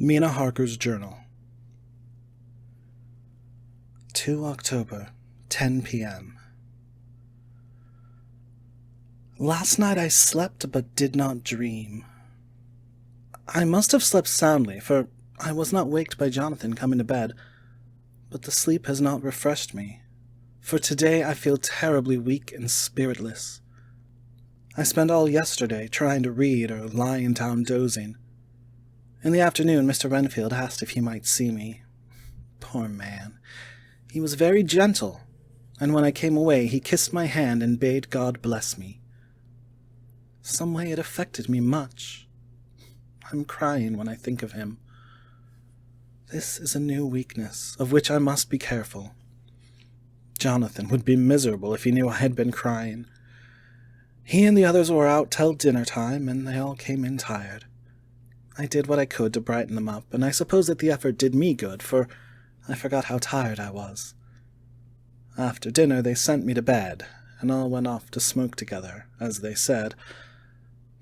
Mina Harker's journal. 2 October, 10 p.m. Last night I slept but did not dream. I must have slept soundly, for I was not waked by Jonathan coming to bed, but the sleep has not refreshed me, for today I feel terribly weak and spiritless. I spent all yesterday trying to read or lying down dozing. In the afternoon, Mr. Renfield asked if he might see me. Poor man. He was very gentle, and when I came away, he kissed my hand and bade God bless me. Some way it affected me much. I'm crying when I think of him. This is a new weakness, of which I must be careful. Jonathan would be miserable if he knew I had been crying. He and the others were out till dinner time, and they all came in tired. I did what I could to brighten them up, and I suppose that the effort did me good, for I forgot how tired I was. After dinner they sent me to bed, and all went off to smoke together, as they said,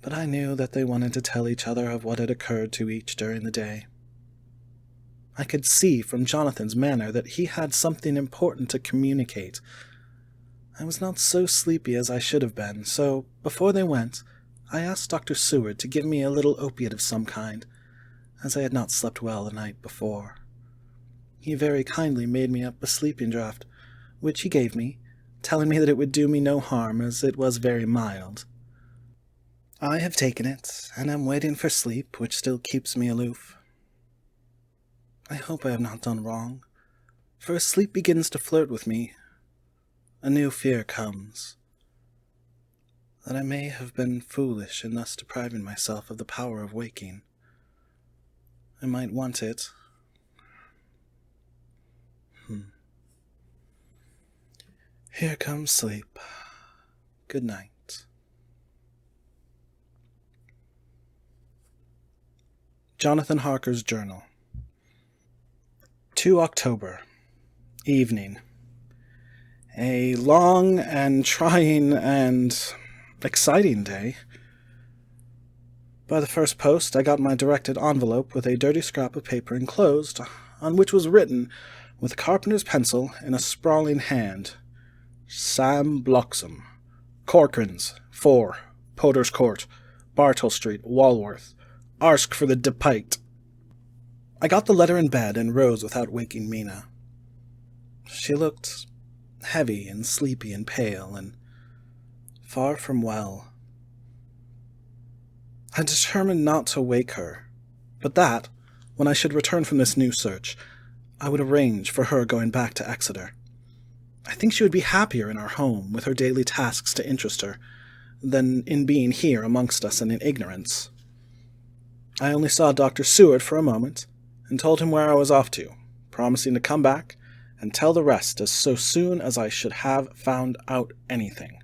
but I knew that they wanted to tell each other of what had occurred to each during the day. I could see from Jonathan's manner that he had something important to communicate. I was not so sleepy as I should have been, so before they went, I asked Dr. Seward to give me a little opiate of some kind, as I had not slept well the night before. He very kindly made me up a sleeping draught, which he gave me, telling me that it would do me no harm, as it was very mild. I have taken it, and am waiting for sleep, which still keeps me aloof. I hope I have not done wrong, for as sleep begins to flirt with me, a new fear comes, that I may have been foolish in thus depriving myself of the power of waking. I might want it. Here comes sleep. Good night. Jonathan Harker's journal. 2 October. Evening. A long and trying and exciting day. By the first post, I got my directed envelope with a dirty scrap of paper enclosed, on which was written, with carpenter's pencil in a sprawling hand, Sam Bloxham, Corcoran's, 4, Potter's Court, Bartle Street, Walworth. Ask for the depite. I got the letter in bed and rose without waking Mina. She looked heavy and sleepy and pale, and far from well. I determined not to wake her, but that, when I should return from this new search, I would arrange for her going back to Exeter. I think she would be happier in our home, with her daily tasks to interest her, than in being here amongst us and in ignorance. I only saw Dr. Seward for a moment, and told him where I was off to, promising to come back and tell the rest as so soon as I should have found out anything.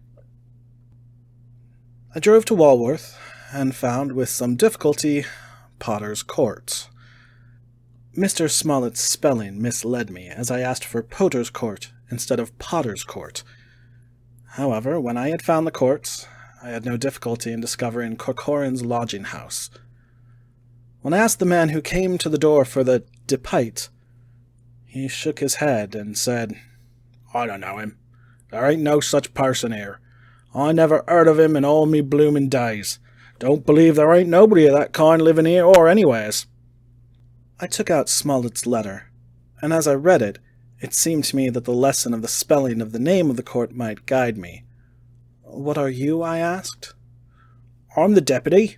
I drove to Walworth, and found with some difficulty Potter's Court. Mr. Smollett's spelling misled me, as I asked for Potter's Court instead of Potter's Court. However, when I had found the court, I had no difficulty in discovering Corcoran's lodging-house. When I asked the man who came to the door for the depite, he shook his head and said, I don't know him. There ain't no such person here. I never heard of him in all me bloomin' days. Don't believe there ain't nobody of that kind living here or anywheres. I took out Smollett's letter, and as I read it, it seemed to me that the lesson of the spelling of the name of the court might guide me. What are you? I asked. I'm the deputy,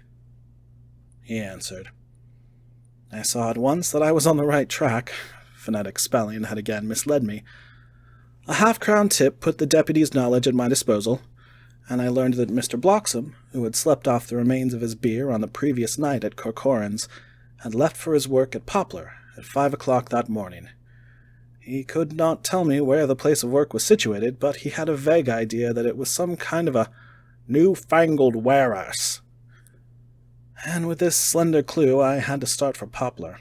he answered. I saw at once that I was on the right track. Phonetic spelling had again misled me. A half-crown tip put the deputy's knowledge at my disposal, and I learned that Mr. Bloxham, who had slept off the remains of his beer on the previous night at Corcoran's, had left for his work at Poplar at 5 o'clock that morning. He could not tell me where the place of work was situated, but he had a vague idea that it was some kind of a new-fangled warehouse. And with this slender clue, I had to start for Poplar.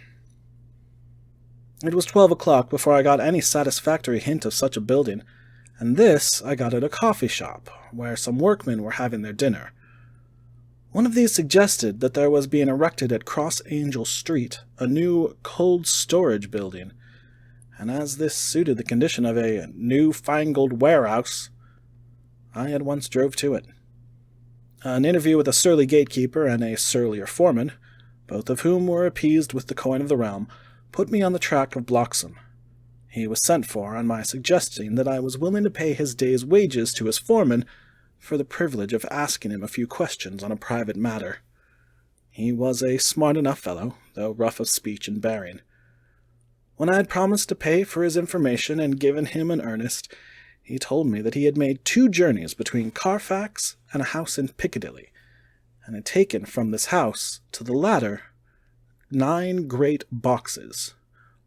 It was 12 o'clock before I got any satisfactory hint of such a building, and this I got at a coffee shop, where some workmen were having their dinner. One of these suggested that there was being erected at Cross Angel Street a new cold storage building, and as this suited the condition of a new-fangled warehouse, I at once drove to it. An interview with a surly gatekeeper and a surlier foreman, both of whom were appeased with the coin of the realm, put me on the track of Bloxham. He was sent for on my suggesting that I was willing to pay his day's wages to his foreman for the privilege of asking him a few questions on a private matter. He was a smart enough fellow, though rough of speech and bearing. When I had promised to pay for his information and given him an earnest, he told me that he had made 2 journeys between Carfax and a house in Piccadilly, and had taken from this house to the latter 9 great boxes,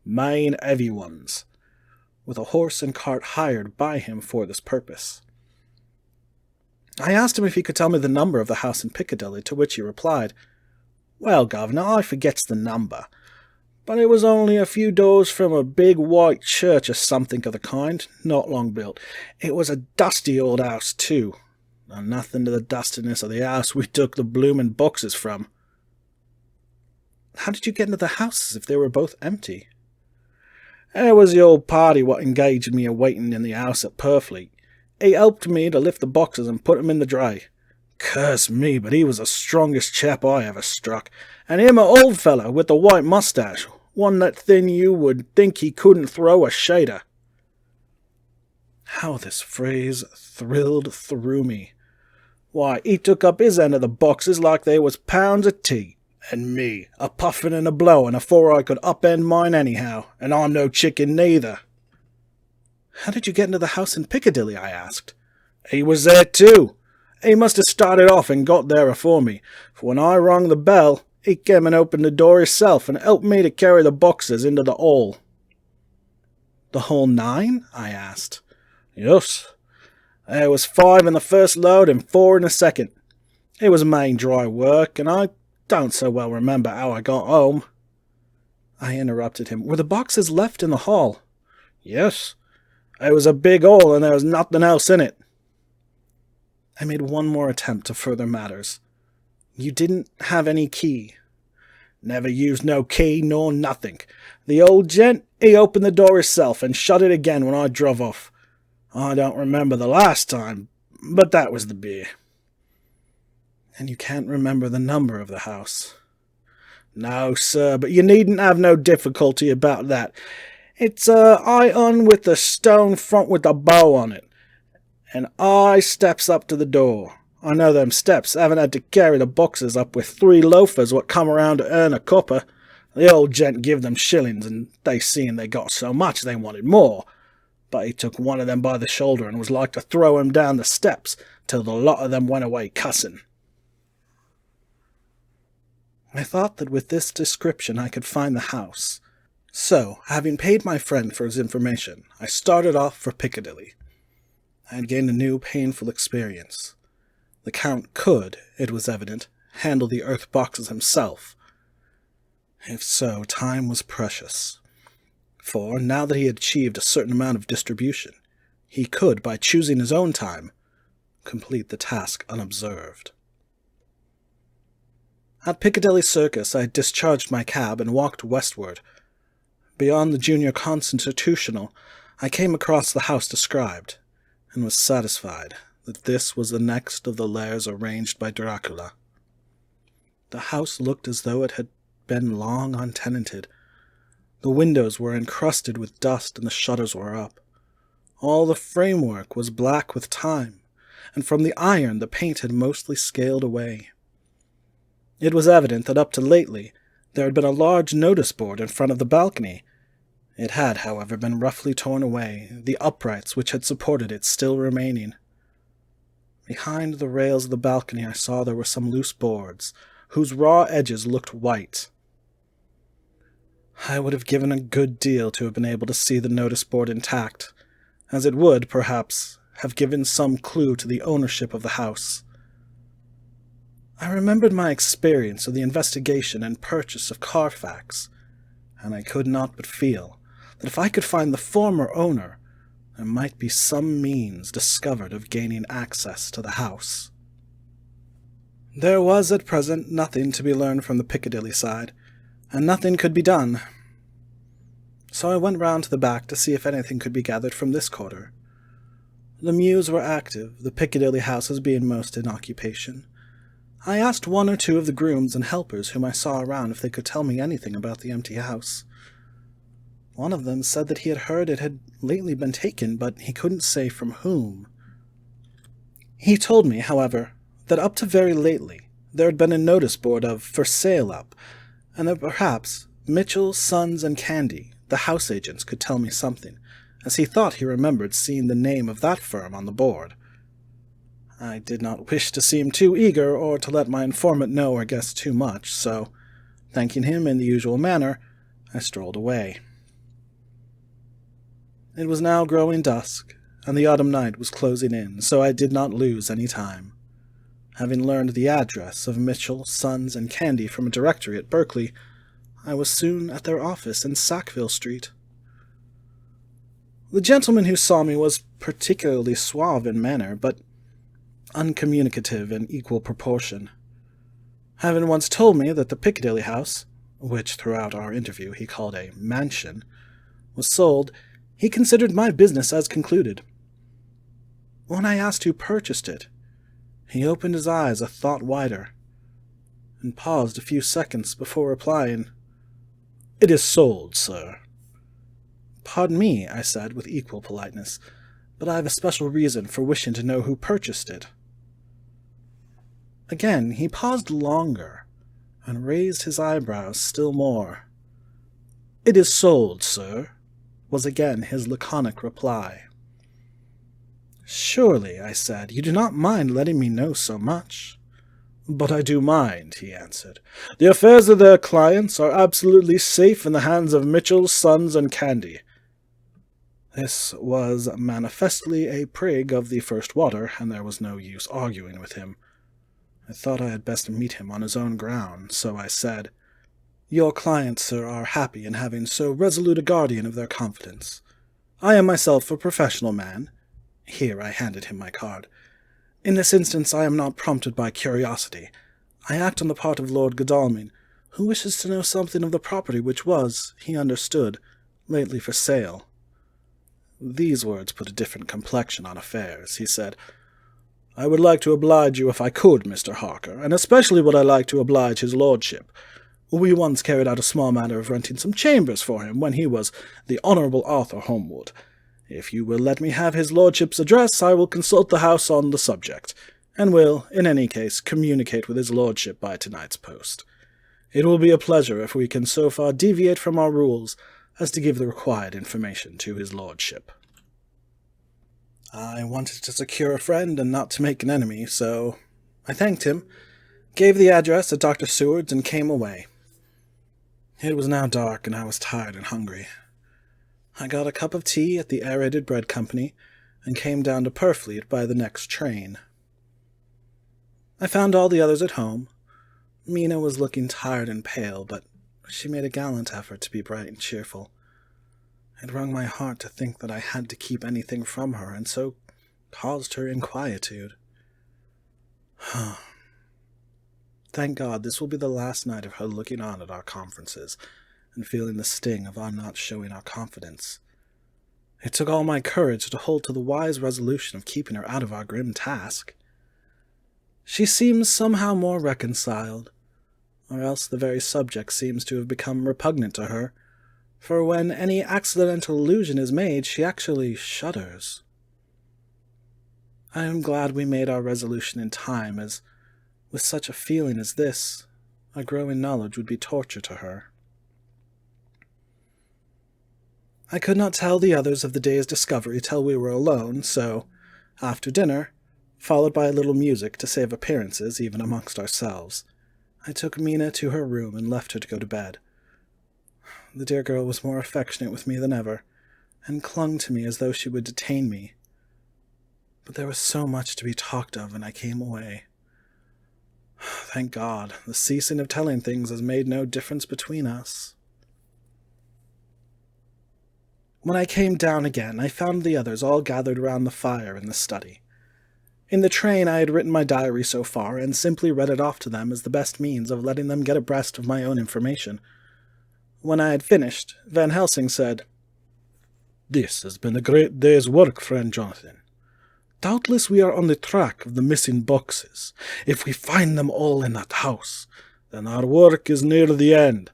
main heavy ones, with a horse and cart hired by him for this purpose. I asked him if he could tell me the number of the house in Piccadilly, to which he replied, "Well, governor, I forgets the number, but it was only a few doors from a big white church or something of the kind, not long built. It was a dusty old house, too, and nothing to the dustiness of the house we took the bloomin' boxes from." "How did you get into the houses if they were both empty?" "It was the old party what engaged me a waiting in the house at Purfleet. He helped me to lift the boxes and put 'em in the dray. Curse me, but he was the strongest chap I ever struck, and him a old fellow with the white moustache, one that thin you would think he couldn't throw a shader." How this phrase thrilled through me. Why, he took up his end of the boxes like they was pounds of tea, and me a puffin' and a blowin' afore I could upend mine anyhow, and I'm no chicken neither. "How did you get into the house in Piccadilly?" I asked. "He was there too. He must have started off and got there afore me, for when I rung the bell, he came and opened the door himself and helped me to carry the boxes into the hall." "The whole 9? I asked. "Yes. There was 5 in the first load and 4 in the second. It was main dry work, and I don't so well remember how I got home." I interrupted him. "Were the boxes left in the hall?" "Yes. It was a big hall, and there was nothing else in it." I made one more attempt to further matters. "You didn't have any key?" "Never used no key nor nothing. The old gent, he opened the door himself and shut it again when I drove off. I don't remember the last time, but that was the beer." "And you can't remember the number of the house?" "No, sir, but you needn't have no difficulty about that. It's a high un with a stone front with a bow on it, and I steps up to the door. I know them steps, having had to carry the boxes up with 3 loafers what come around to earn a copper. The old gent give them shillings, and they seeing they got so much they wanted more, but he took one of them by the shoulder and was like to throw him down the steps till the lot of them went away cussing." I thought that with this description I could find the house. So, having paid my friend for his information, I started off for Piccadilly. I had gained a new painful experience. The Count could, it was evident, handle the earth boxes himself. If so, time was precious. For, now that he had achieved a certain amount of distribution, he could, by choosing his own time, complete the task unobserved. At Piccadilly Circus I discharged my cab and walked westward. Beyond the Junior Constitutional, I came across the house described, and was satisfied that this was the next of the lairs arranged by Dracula. The house looked as though it had been long untenanted. The windows were encrusted with dust and the shutters were up. All the framework was black with time, and from the iron the paint had mostly scaled away. It was evident that up to lately there had been a large notice board in front of the balcony. It had, however, been roughly torn away, the uprights which had supported it still remaining. Behind the rails of the balcony I saw there were some loose boards, whose raw edges looked white. I would have given a good deal to have been able to see the notice board intact, as it would, perhaps, have given some clue to the ownership of the house. I remembered my experience of the investigation and purchase of Carfax, and I could not but feel that if I could find the former owner, there might be some means discovered of gaining access to the house. There was at present nothing to be learned from the Piccadilly side, and nothing could be done. So I went round to the back to see if anything could be gathered from this quarter. The mews were active, the Piccadilly houses being most in occupation. I asked one or two of the grooms and helpers whom I saw around if they could tell me anything about the empty house. One of them said that he had heard it had lately been taken, but he couldn't say from whom. He told me, however, that up to very lately there had been a notice board of "For Sale" up, and that perhaps Mitchell, Sons, and Candy, the house agents, could tell me something, as he thought he remembered seeing the name of that firm on the board. I did not wish to seem too eager or to let my informant know or guess too much, so, thanking him in the usual manner, I strolled away. It was now growing dusk, and the autumn night was closing in, so I did not lose any time. Having learned the address of Mitchell, Sons, and Candy from a directory at Berkeley, I was soon at their office in Sackville Street. The gentleman who saw me was particularly suave in manner, but uncommunicative in equal proportion. Having once told me that the Piccadilly house, which throughout our interview he called a mansion, was sold, he considered my business as concluded. When I asked who purchased it, he opened his eyes a thought wider, and paused a few seconds before replying, "It is sold, sir." "Pardon me," I said with equal politeness, "but I have a special reason for wishing to know who purchased it." Again he paused longer, and raised his eyebrows still more. "It is sold, sir," was again his laconic reply. "Surely," I said, "you do not mind letting me know so much?" "But I do mind," he answered. "The affairs of their clients are absolutely safe in the hands of Mitchell, Sons, and Candy." This was manifestly a prig of the first water, and there was no use arguing with him. I thought I had best meet him on his own ground, so I said, "Your clients, sir, are happy in having so resolute a guardian of their confidence. I am myself a professional man." Here I handed him my card. "In this instance I am not prompted by curiosity. I act on the part of Lord Godalming, who wishes to know something of the property which was, he understood, lately for sale." These words put a different complexion on affairs. He said, "I would like to oblige you if I could, Mr. Harker, and especially would I like to oblige his lordship. We once carried out a small matter of renting some chambers for him when he was the Honourable Arthur Holmwood. If you will let me have his lordship's address, I will consult the house on the subject, and will, in any case, communicate with his lordship by tonight's post. It will be a pleasure if we can so far deviate from our rules as to give the required information to his lordship." I wanted to secure a friend and not to make an enemy, so I thanked him, gave the address at Dr. Seward's, and came away. It was now dark, and I was tired and hungry. I got a cup of tea at the Aerated Bread Company, and came down to Purfleet by the next train. I found all the others at home. Mina was looking tired and pale, but she made a gallant effort to be bright and cheerful. It wrung my heart to think that I had to keep anything from her, and so caused her inquietude. Thank God this will be the last night of her looking on at our conferences, and feeling the sting of our not showing our confidence. It took all my courage to hold to the wise resolution of keeping her out of our grim task. She seems somehow more reconciled, or else the very subject seems to have become repugnant to her, for when any accidental allusion is made, she actually shudders. I am glad we made our resolution in time, as, with such a feeling as this, a growing knowledge would be torture to her. I could not tell the others of the day's discovery till we were alone, so, after dinner, followed by a little music to save appearances even amongst ourselves, I took Mina to her room and left her to go to bed. The dear girl was more affectionate with me than ever, and clung to me as though she would detain me. But there was so much to be talked of, and I came away. Thank God, the ceasing of telling things has made no difference between us. When I came down again, I found the others all gathered around the fire in the study. In the train I had written my diary so far, and simply read it off to them as the best means of letting them get abreast of my own information. When I had finished, Van Helsing said, "This has been a great day's work, friend Jonathan. Doubtless we are on the track of the missing boxes. If we find them all in that house, then our work is near the end.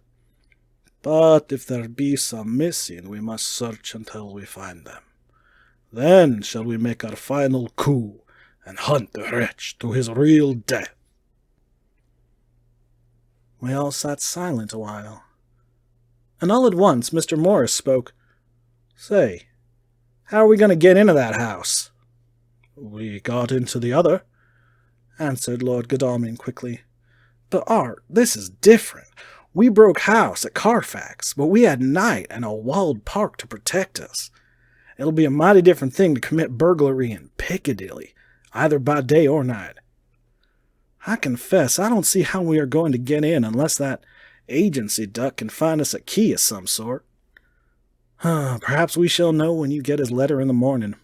But if there be some missing, we must search until we find them. Then shall we make our final coup and hunt the wretch to his real death." We all sat silent a while, and all at once Mr. Morris spoke. "Say, how are we going to get into that house?" "We got into the other," answered Lord Godalming quickly. "But, Art, this is different. We broke house at Carfax, but we had night and a walled park to protect us. It'll be a mighty different thing to commit burglary in Piccadilly, either by day or night. I confess I don't see how we are going to get in unless that agency duck can find us a key of some sort. Perhaps we shall know when you get his letter in the morning."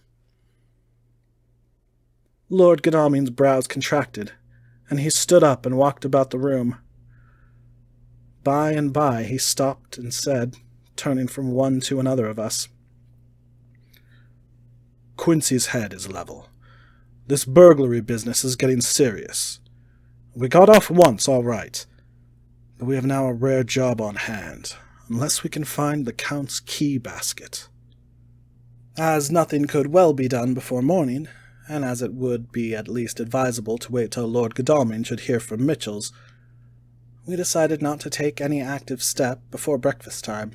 Lord Godalming's brows contracted, and he stood up and walked about the room. By and by he stopped and said, turning from one to another of us, "Quincy's head is level. This burglary business is getting serious. We got off once, all right, but we have now a rare job on hand, unless we can find the Count's key basket." As nothing could well be done before morning, and as it would be at least advisable to wait till Lord Godalming should hear from Mitchell's, we decided not to take any active step before breakfast time.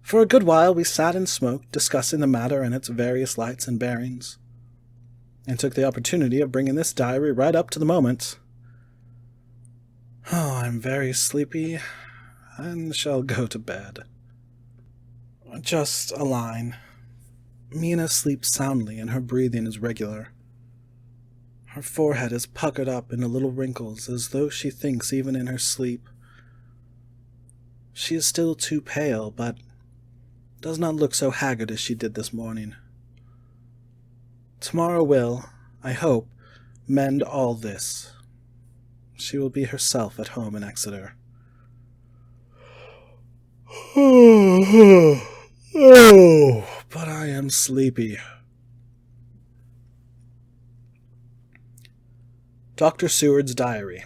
For a good while we sat and smoked, discussing the matter in its various lights and bearings, and took the opportunity of bringing this diary right up to the moment. I'm very sleepy, and shall go to bed. Just a line. Mina sleeps soundly, and her breathing is regular. Her forehead is puckered up into little wrinkles, as though she thinks even in her sleep. She is still too pale, but does not look so haggard as she did this morning. Tomorrow will, I hope, mend all this. She will be herself at home in Exeter. Oh, but I am sleepy. Dr. Seward's Diary.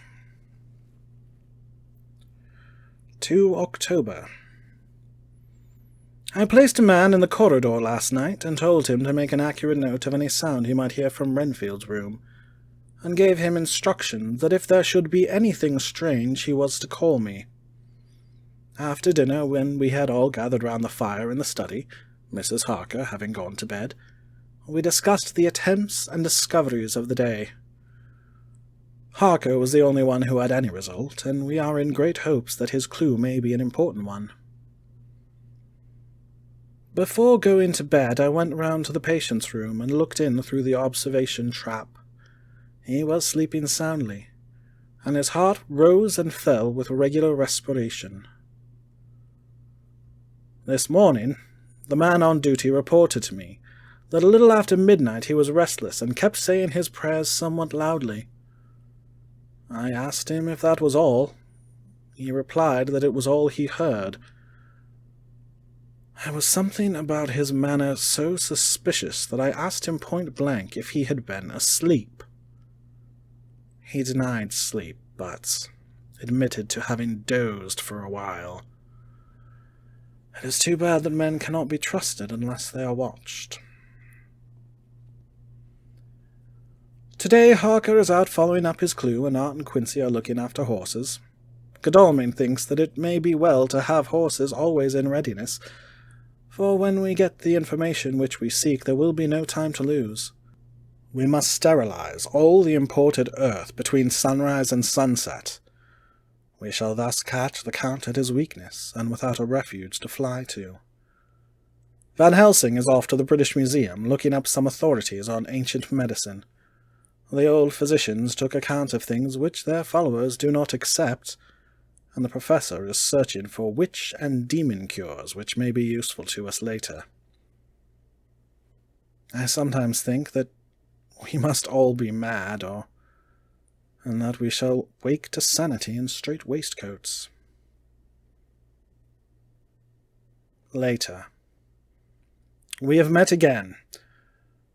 2 October. I placed a man in the corridor last night and told him to make an accurate note of any sound he might hear from Renfield's room, and gave him instructions that if there should be anything strange he was to call me. After dinner, when we had all gathered round the fire in the study, Mrs. Harker having gone to bed, we discussed the attempts and discoveries of the day. Harker was the only one who had any result, and we are in great hopes that his clue may be an important one. Before going to bed, I went round to the patient's room and looked in through the observation trap. He was sleeping soundly, and his heart rose and fell with regular respiration. This morning, the man on duty reported to me that a little after midnight he was restless and kept saying his prayers somewhat loudly. I asked him if that was all. He replied that it was all he heard. There was something about his manner so suspicious that I asked him point-blank if he had been asleep. He denied sleep, but admitted to having dozed for a while. It is too bad that men cannot be trusted unless they are watched. Today Harker is out following up his clue, and Art and Quincy are looking after horses. Godalming thinks that it may be well to have horses always in readiness, for when we get the information which we seek there will be no time to lose. We must sterilize all the imported earth between sunrise and sunset. We shall thus catch the Count at his weakness, and without a refuge to fly to. Van Helsing is off to the British Museum, looking up some authorities on ancient medicine. The old physicians took account of things which their followers do not accept, and the professor is searching for witch and demon cures which may be useful to us later. I sometimes think that we must all be mad, and that we shall wake to sanity in strait waistcoats. Later. We have met again.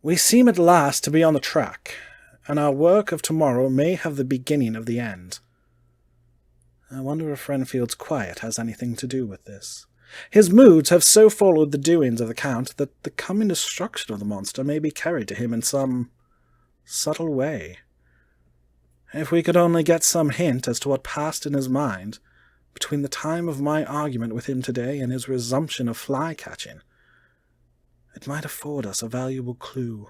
We seem at last to be on the track, and our work of tomorrow may have the beginning of the end. I wonder if Renfield's quiet has anything to do with this. His moods have so followed the doings of the Count that the coming destruction of the monster may be carried to him in some subtle way. If we could only get some hint as to what passed in his mind between the time of my argument with him today and his resumption of fly-catching, it might afford us a valuable clue.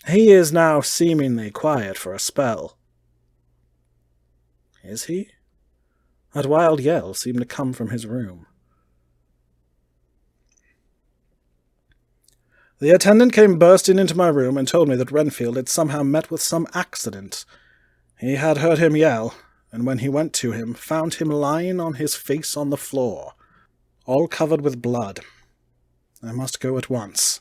He is now seemingly quiet for a spell. Is he? That wild yell seemed to come from his room. The attendant came bursting into my room and told me that Renfield had somehow met with some accident. He had heard him yell, and when he went to him, found him lying on his face on the floor, all covered with blood. I must go at once.